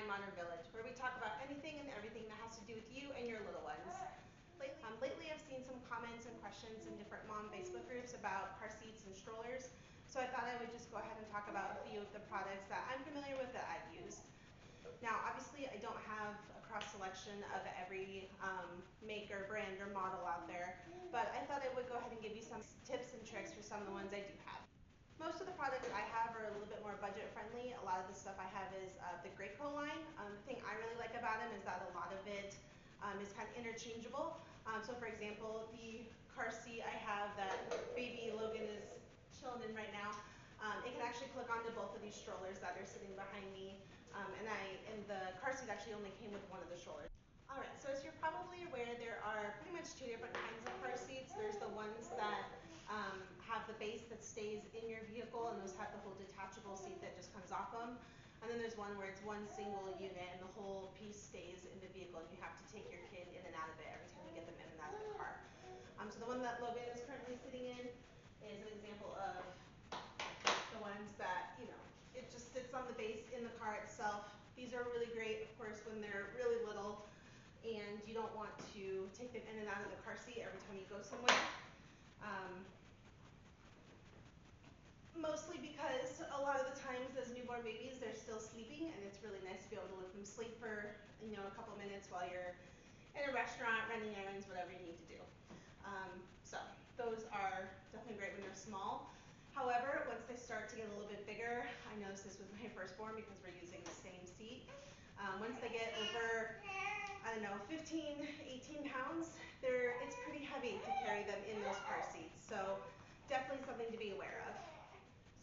Modern Village, where we talk about anything and everything that has to do with you and your little ones. Lately I've seen some comments and questions in different mom Facebook groups about car seats and strollers, so I thought I would just go ahead and talk about a few of the products that I'm familiar with that I've used. Now, obviously, I don't have a cross selection of every make or brand or model out there, but I thought I would go ahead and give you some tips and tricks for some of the ones I do have. Most of the products I have are a little bit more budget friendly. A lot of the stuff I have is the Graco line. The thing I really like about them is that a lot of it is kind of interchangeable. So for example, the car seat I have that baby Logan is chilling in right now, it can actually click onto both of these strollers that are sitting behind me. And the car seat actually only came with one of the strollers. Alright, so as you're probably aware, there are pretty much two different kinds of car seats. There's the ones that have the base that stays in your vehicle, and those have the whole detachable seat that just comes off them. And then there's one where it's one single unit and the whole piece stays in the vehicle, and you have to take your kid in and out of it every time you get them in and out of the car. So the one that Logan is currently sitting in is an example of the ones that, it just sits on the base in the car itself. These are really great, of course, when they're really little and you don't want to take them in and out of the car seat every time you go somewhere. Mostly because a lot of the times as newborn babies, they're still sleeping, and it's really nice to be able to let them sleep for a couple of minutes while you're in a restaurant, running errands, whatever you need to do. So those are definitely great when they're small. However, once they start to get a little bit bigger, I noticed this with my firstborn because we're using the same seat. Once they get over, 15, 18 pounds, it's pretty heavy to carry them in those car seats. So definitely something to be aware of.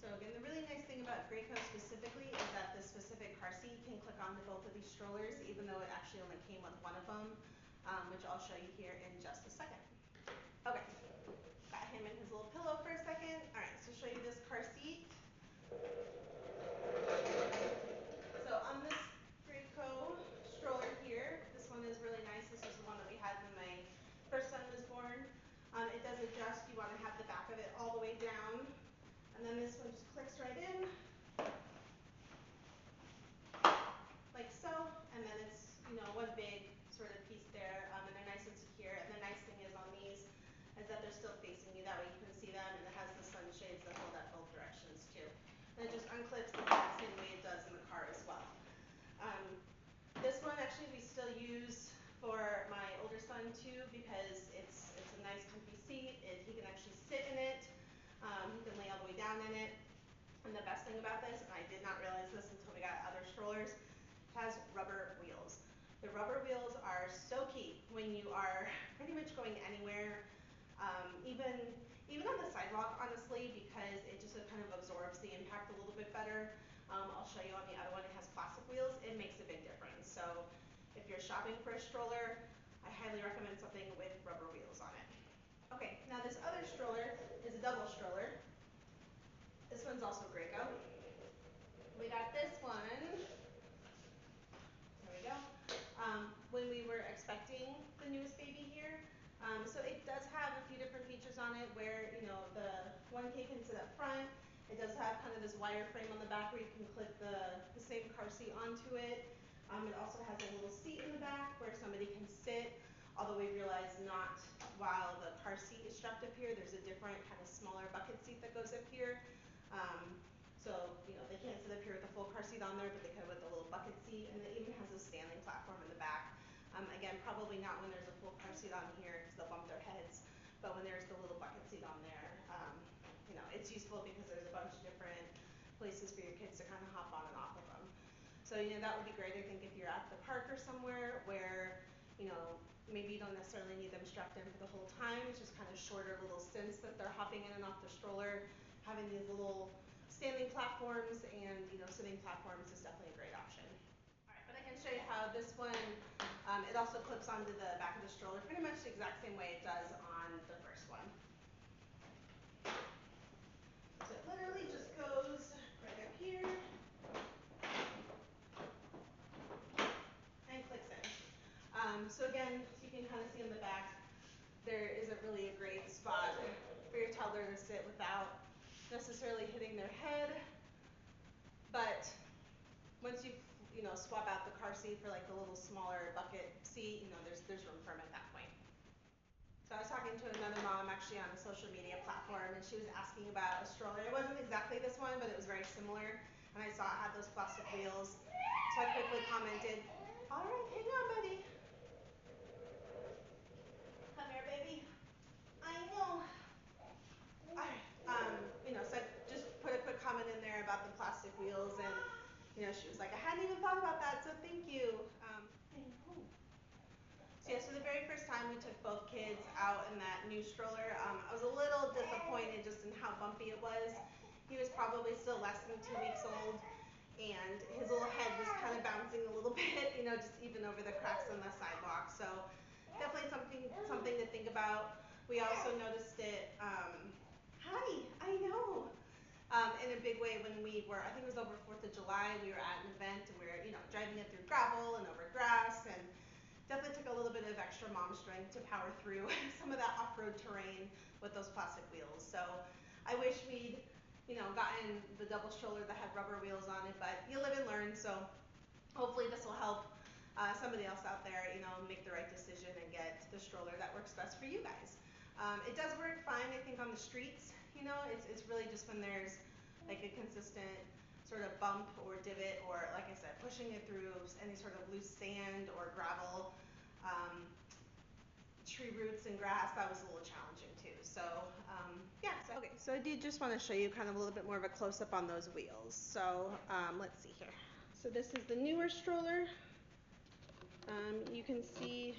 So again, the really nice thing about Graco specifically is that the specific car seat can click onto both of these strollers, even though it actually only came with one of them, which I'll show you here in just a second. Okay, got him in his little pillow for a second. All right, so show you this car seat. So on this Graco stroller here, this one is really nice. This is the one that we had when my first son was born. It does adjust. You want to have the back of it all the way down. And then this one just clicks right in, like so, and then it's, one big sort of piece there, and they're nice and secure. And the nice thing is on these is that they're still facing you, that way you can see them, and it has the sunshades that hold at both directions too. And it just unclips the exact same way it does in the car as well. This one actually we still use for my older son too, because it's a nice comfy seat. He can actually sit in it. He can lay all the way down in it. And the best thing about this, and I did not realize this until we got other strollers, it has rubber wheels. The rubber wheels are so key when you are pretty much going anywhere, even on the sidewalk, honestly, because it just kind of absorbs the impact a little bit better. I'll show you on the other one, it has plastic wheels. It makes a big difference. So if you're shopping for a stroller, I highly recommend something with rubber wheels on it. Okay, now this other stroller is a double stroller. This one's also Graco. We got this one, there we go, when we were expecting the newest baby here. So it does have a few different features on it where, the 1K can sit up front. It does have kind of this wire frame on the back where you can clip the same car seat onto it. It also has a little seat in the back where somebody can sit, although we realize not while the car seat is strapped up here. There's a different kind of smaller bucket seat that goes up here. So, they can't sit up here with a full car seat on there, but they could with a little bucket seat, and it even has a standing platform in the back. Again, probably not when there's a full car seat on here because they'll bump their heads, but when there's the little bucket seat on there, it's useful because there's a bunch of different places for your kids to kind of hop on and off of them. So, that would be great, I think, if you're at the park or somewhere where, maybe you don't necessarily need them strapped in for the whole time. It's just kind of shorter little stints that they're hopping in and off the stroller. Having these little standing platforms and, sitting platforms is definitely a great option. All right, but I can show you how this one, it also clips onto the back of the stroller pretty much the exact same way it does on the first one. So it literally just goes right up here and clicks in. So again, you can kind of see in the back, there isn't really a great spot for your toddler to sit without necessarily hitting their head. But once you've, swap out the car seat for like the little smaller bucket seat, there's room for him at that point. So I was talking to another mom actually on a social media platform, and she was asking about a stroller. It wasn't exactly this one, but it was very similar, and I saw it had those plastic wheels. So I quickly commented, all right, hang on, buddy. Come here, baby. I know. All right. So I just put a quick comment in there about the plastic wheels, and she was like, I hadn't even thought about that, so thank you. So the very first time we took both kids out in that new stroller, I was a little disappointed just in how bumpy it was. He was probably still less than 2 weeks old, and his little head was kind of bouncing a little bit, just even over the cracks on the sidewalk. So definitely something to think about. We also noticed it. Hi, I know. In a big way when we were, I think it was over 4th of July, we were at an event and we were, driving it through gravel and over grass, and definitely took a little bit of extra mom strength to power through some of that off-road terrain with those plastic wheels. So I wish we'd, gotten the double stroller that had rubber wheels on it, but you live and learn. So hopefully this will help somebody else out there, make the right decision and get the stroller that works best for you guys. It does work fine, I think, on the streets. It's really just when there's like a consistent sort of bump or divot, or like I said, pushing it through any sort of loose sand or gravel, tree roots and grass, that was a little challenging too. So okay, so I did just want to show you kind of a little bit more of a close-up on those wheels. So let's see here. So this is the newer stroller. You can see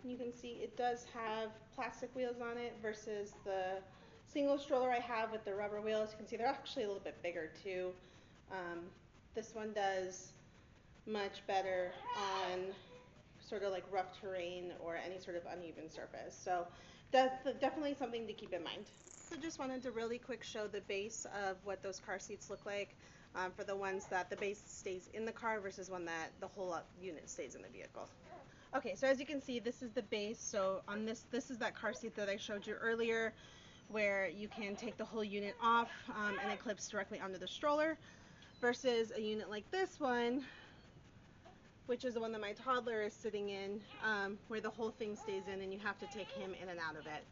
it does have plastic wheels on it versus the single stroller I have with the rubber wheels. You can see they're actually a little bit bigger too. This one does much better on sort of like rough terrain or any sort of uneven surface. So that's definitely something to keep in mind. So just wanted to really quick show the base of what those car seats look like for the ones that the base stays in the car versus one that the whole unit stays in the vehicle. Okay, so as you can see, this is the base. So on this is that car seat that I showed you earlier, where you can take the whole unit off and it clips directly onto the stroller, versus a unit like this one, which is the one that my toddler is sitting in, where the whole thing stays in and you have to take him in and out of it.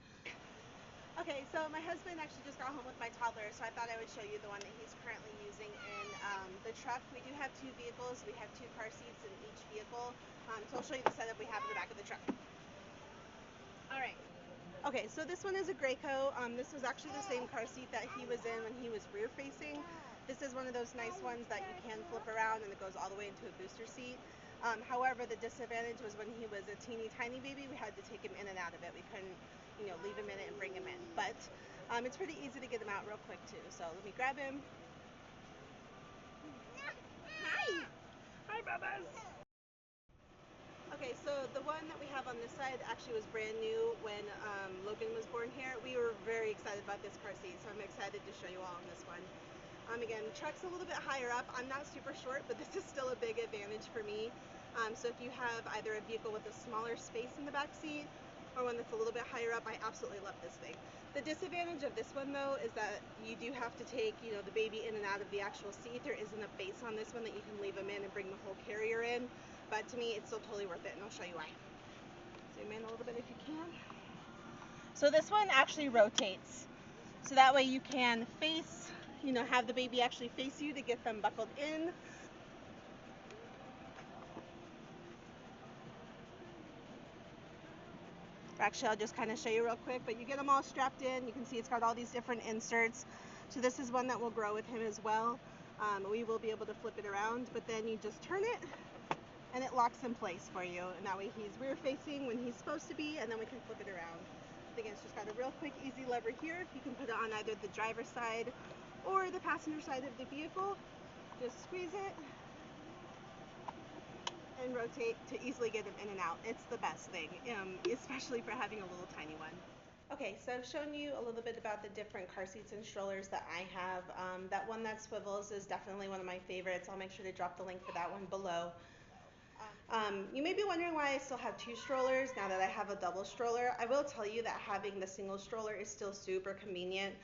Okay, so my husband actually just got home with my toddler, so I thought I would show you the one that he's currently using in the truck. We do have 2 vehicles. We have 2 car seats in each vehicle. So I'll show you the setup we have in the back of the truck. All right. Okay, so this one is a Graco. This was actually the same car seat that he was in when he was rear facing. This is one of those nice ones that you can flip around and it goes all the way into a booster seat. However, the disadvantage was when he was a teeny tiny baby, we had to take him in and out of it. We couldn't, leave him in it and bring him in. But it's pretty easy to get him out real quick too. So let me grab him. Hi! Hi, Bubba's! Okay, so the one that we have on this side actually was brand new when Logan was born here. We were very excited about this car seat, so I'm excited to show you all on this one. Again, the truck's a little bit higher up. I'm not super short, but this is still a big advantage for me. So if you have either a vehicle with a smaller space in the back seat or one that's a little bit higher up, I absolutely love this thing. The disadvantage of this one though is that you do have to take, the baby in and out of the actual seat. There isn't a base on this one that you can leave him in and bring the whole carrier in. But to me, it's still totally worth it, and I'll show you why. Zoom in a little bit if you can. So this one actually rotates. So that way you can face, have the baby actually face you to get them buckled in. Actually, I'll just kind of show you real quick, but you get them all strapped in. You can see it's got all these different inserts. So this is one that will grow with him as well. We will be able to flip it around, but then you just turn it and it locks in place for you. And that way he's rear facing when he's supposed to be, and then we can flip it around. Again, it's just got a real quick, easy lever here. You can put it on either the driver's side or the passenger side of the vehicle. Just squeeze it and rotate to easily get them in and out. It's the best thing, especially for having a little tiny one. Okay, so I've shown you a little bit about the different car seats and strollers that I have. That one that swivels is definitely one of my favorites. I'll make sure to drop the link for that one below. You may be wondering why I still have 2 strollers now that I have a double stroller. I will tell you that having the single stroller is still super convenient.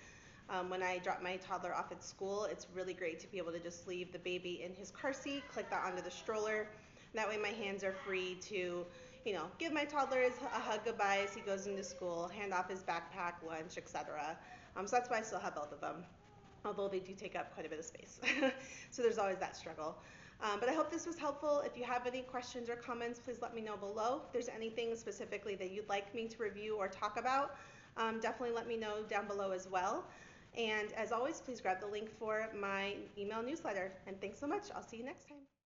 When I drop my toddler off at school, it's really great to be able to just leave the baby in his car seat, click that onto the stroller. That way my hands are free to, give my toddler a hug goodbye as he goes into school, hand off his backpack, lunch, etc. So that's why I still have both of them, although they do take up quite a bit of space. So there's always that struggle. But I hope this was helpful. If you have any questions or comments, please let me know below. If there's anything specifically that you'd like me to review or talk about, definitely let me know down below as well. And as always, please grab the link for my email newsletter. And thanks so much. I'll see you next time.